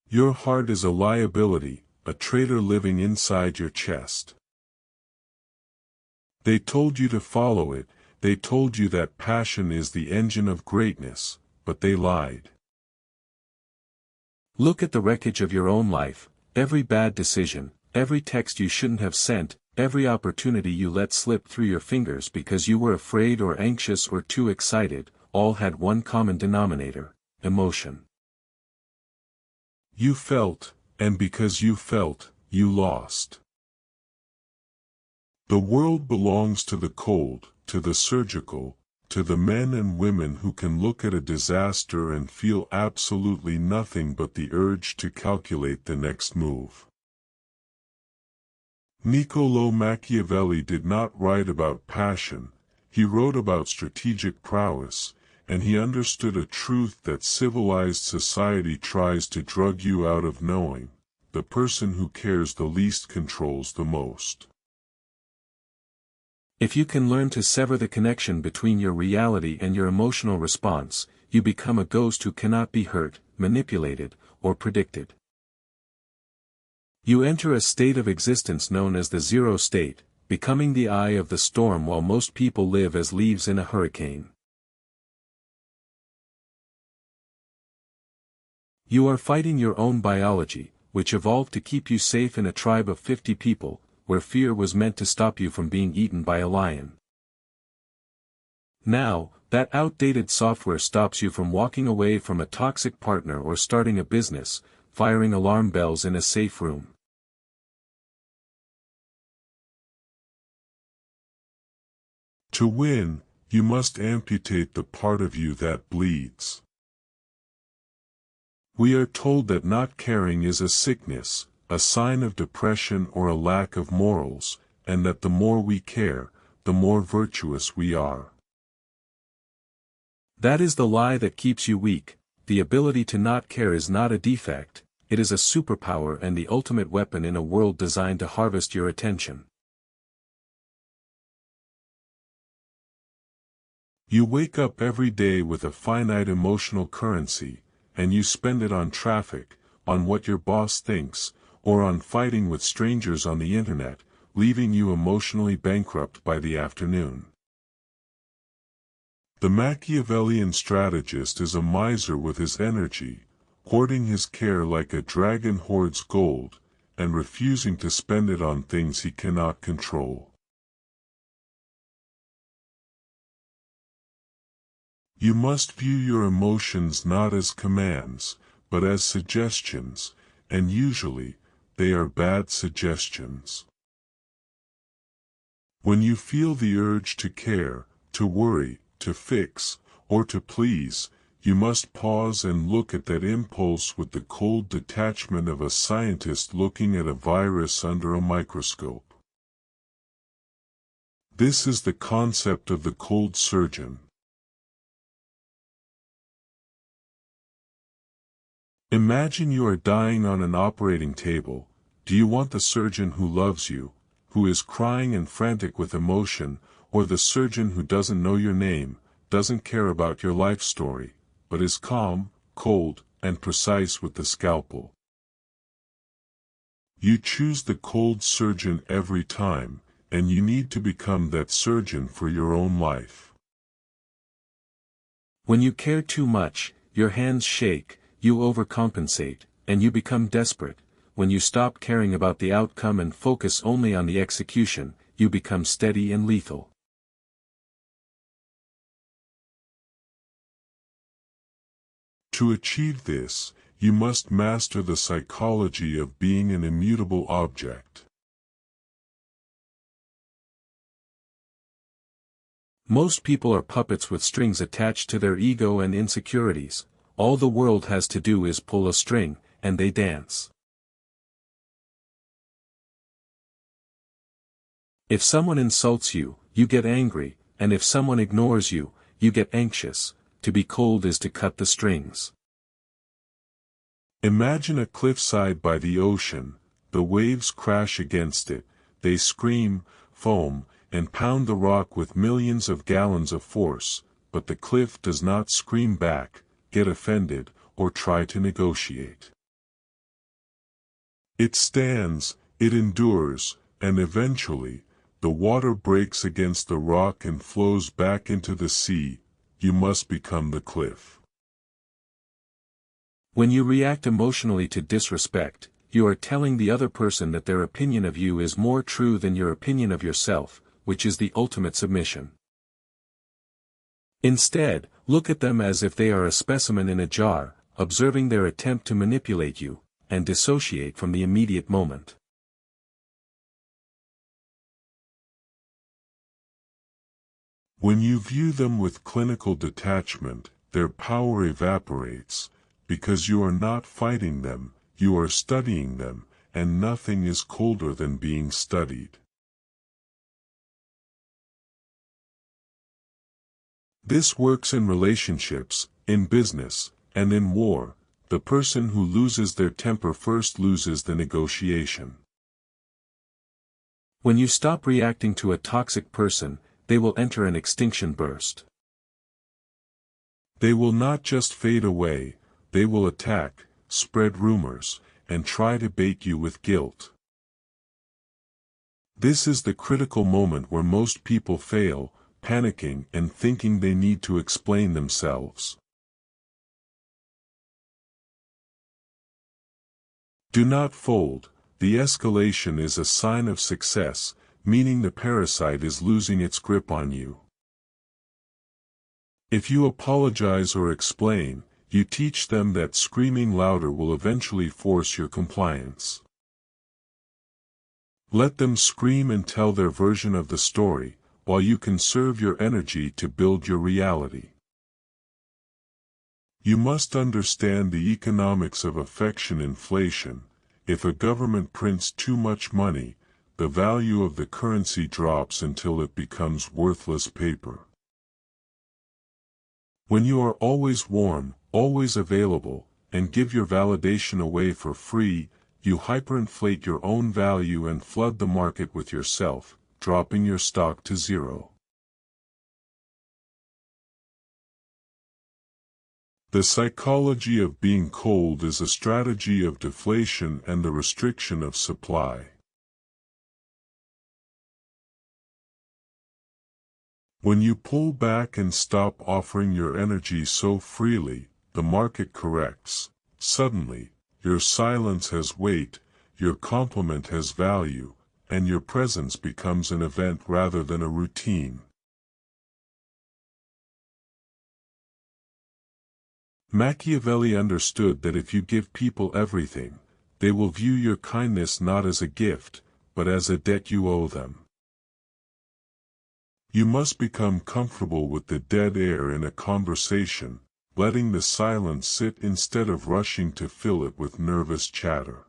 Your heart is a liability, a traitor living inside your chest. They told you to follow it, they told you that passion is the engine of greatness, but they lied. Look at the wreckage of your own life, every bad decision, every text you shouldn't have sent, every opportunity you let slip through your fingers because you were afraid or anxious or too excited, all had one common denominator: emotion. You felt, and because you felt, you lost. The world belongs to the cold, to the surgical, to the men and women who can look at a disaster and feel absolutely nothing but the urge to calculate the next move. Niccolò Machiavelli did not write about passion, he wrote about strategic prowess, and he understood a truth that civilized society tries to drug you out of knowing: the person who cares the least controls the most. If you can learn to sever the connection between your reality and your emotional response, you become a ghost who cannot be hurt, manipulated, or predicted. You enter a state of existence known as the zero state, becoming the eye of the storm while most people live as leaves in a hurricane. You are fighting your own biology, which evolved to keep you safe in a tribe of 50 people, where fear was meant to stop you from being eaten by a lion. Now, that outdated software stops you from walking away from a toxic partner or starting a business, firing alarm bells in a safe room. To win, you must amputate the part of you that bleeds. We are told that not caring is a sickness, a sign of depression or a lack of morals, and that the more we care, the more virtuous we are. That is the lie that keeps you weak. The ability to not care is not a defect, it is a superpower and the ultimate weapon in a world designed to harvest your attention. You wake up every day with a finite emotional currency, and you spend it on traffic, on what your boss thinks, or on fighting with strangers on the internet, leaving you emotionally bankrupt by the afternoon. The Machiavellian strategist is a miser with his energy, hoarding his care like a dragon hoards gold, and refusing to spend it on things he cannot control. You must view your emotions not as commands, but as suggestions, and usually, they are bad suggestions. When you feel the urge to care, to worry, to fix, or to please, you must pause and look at that impulse with the cold detachment of a scientist looking at a virus under a microscope. This is the concept of the cold surgeon. Imagine you are dying on an operating table. Do you want the surgeon who loves you, who is crying and frantic with emotion, or the surgeon who doesn't know your name, doesn't care about your life story, but is calm, cold, and precise with the scalpel? You choose the cold surgeon every time, and you need to become that surgeon for your own life. When you care too much, your hands shake, you overcompensate, and you become desperate. When you stop caring about the outcome and focus only on the execution, you become steady and lethal. To achieve this, you must master the psychology of being an immutable object. Most people are puppets with strings attached to their ego and insecurities. All the world has to do is pull a string, and they dance. If someone insults you, you get angry, and if someone ignores you, you get anxious. To be cold is to cut the strings. Imagine a cliffside by the ocean. The waves crash against it, they scream, foam, and pound the rock with millions of gallons of force, but the cliff does not scream back, get offended, or try to negotiate. It stands, it endures, and eventually, the water breaks against the rock and flows back into the sea. You must become the cliff. When you react emotionally to disrespect, you are telling the other person that their opinion of you is more true than your opinion of yourself, which is the ultimate submission. Instead, look at them as if they are a specimen in a jar, observing their attempt to manipulate you, and dissociate from the immediate moment. When you view them with clinical detachment, their power evaporates, because you are not fighting them, you are studying them, and nothing is colder than being studied. This works in relationships, in business, and in war. The person who loses their temper first loses the negotiation. When you stop reacting to a toxic person, they will enter an extinction burst. They will not just fade away, they will attack, spread rumors, and try to bait you with guilt. This is the critical moment where most people fail, panicking and thinking they need to explain themselves. Do not fold. The escalation is a sign of success, meaning the parasite is losing its grip on you. If you apologize or explain, you teach them that screaming louder will eventually force your compliance. Let them scream and tell their version of the story, while you conserve your energy to build your reality. You must understand the economics of affection inflation. If a government prints too much money, the value of the currency drops until it becomes worthless paper. When you are always warm, always available, and give your validation away for free, you hyperinflate your own value and flood the market with yourself, dropping your stock to zero. The psychology of being cold is a strategy of deflation and the restriction of supply. When you pull back and stop offering your energy so freely, the market corrects. Suddenly, your silence has weight, your compliment has value, and your presence becomes an event rather than a routine. Machiavelli understood that if you give people everything, they will view your kindness not as a gift, but as a debt you owe them. You must become comfortable with the dead air in a conversation, letting the silence sit instead of rushing to fill it with nervous chatter.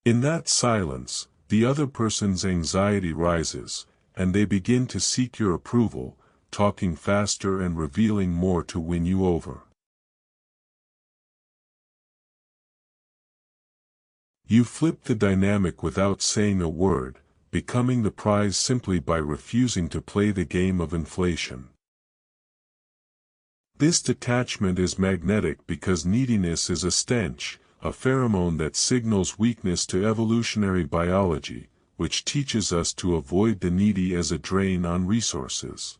In that silence, the other person's anxiety rises, and they begin to seek your approval, talking faster and revealing more to win you over. You flip the dynamic without saying a word, becoming the prize simply by refusing to play the game of inflation. This detachment is magnetic because neediness is a stench, a pheromone that signals weakness to evolutionary biology, which teaches us to avoid the needy as a drain on resources.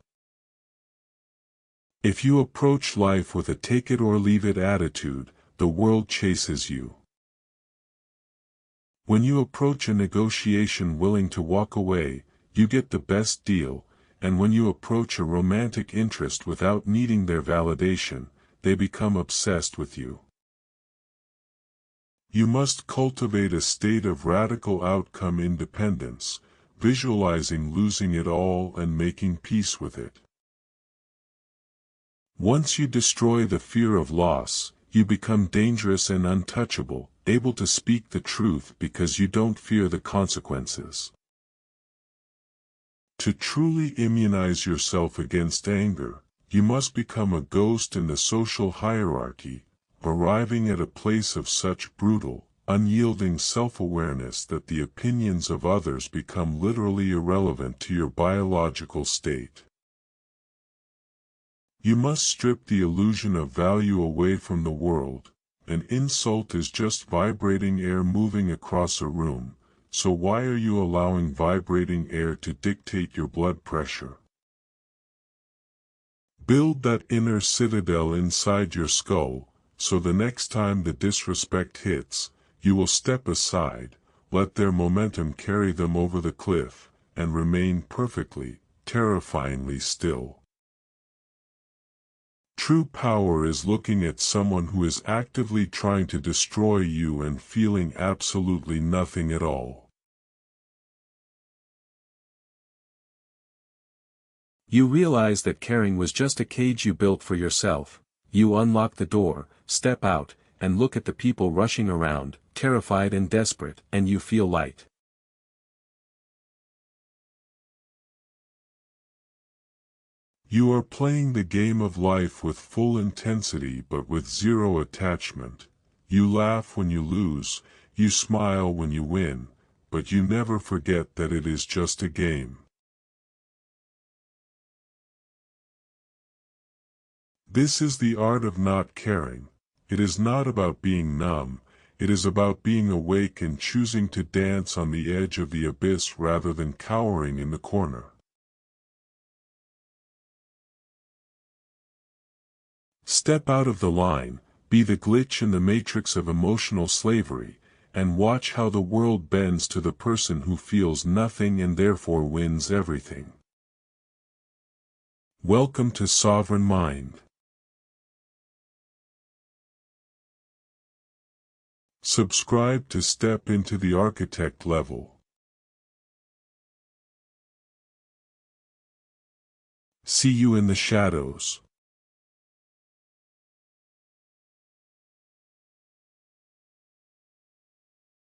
If you approach life with a take-it-or-leave-it attitude, the world chases you. When you approach a negotiation willing to walk away, you get the best deal, and when you approach a romantic interest without needing their validation, they become obsessed with you. You must cultivate a state of radical outcome independence, visualizing losing it all and making peace with it. Once you destroy the fear of loss, you become dangerous and untouchable, able to speak the truth because you don't fear the consequences. To truly immunize yourself against anger, you must become a ghost in the social hierarchy, arriving at a place of such brutal, unyielding self-awareness that the opinions of others become literally irrelevant to your biological state. You must strip the illusion of value away from the world. An insult is just vibrating air moving across a room, so why are you allowing vibrating air to dictate your blood pressure? Build that inner citadel inside your skull, so the next time the disrespect hits, you will step aside, let their momentum carry them over the cliff, and remain perfectly, terrifyingly still. True power is looking at someone who is actively trying to destroy you and feeling absolutely nothing at all. You realize that caring was just a cage you built for yourself. You unlock the door, step out, and look at the people rushing around, terrified and desperate, and you feel light. You are playing the game of life with full intensity but with zero attachment. You laugh when you lose, you smile when you win, but you never forget that it is just a game. This is the art of not caring. It is not about being numb, it is about being awake and choosing to dance on the edge of the abyss rather than cowering in the corner. Step out of the line, be the glitch in the matrix of emotional slavery, and watch how the world bends to the person who feels nothing and therefore wins everything. Welcome to Sovereign Mind. Subscribe to step into the architect level. See you in the shadows.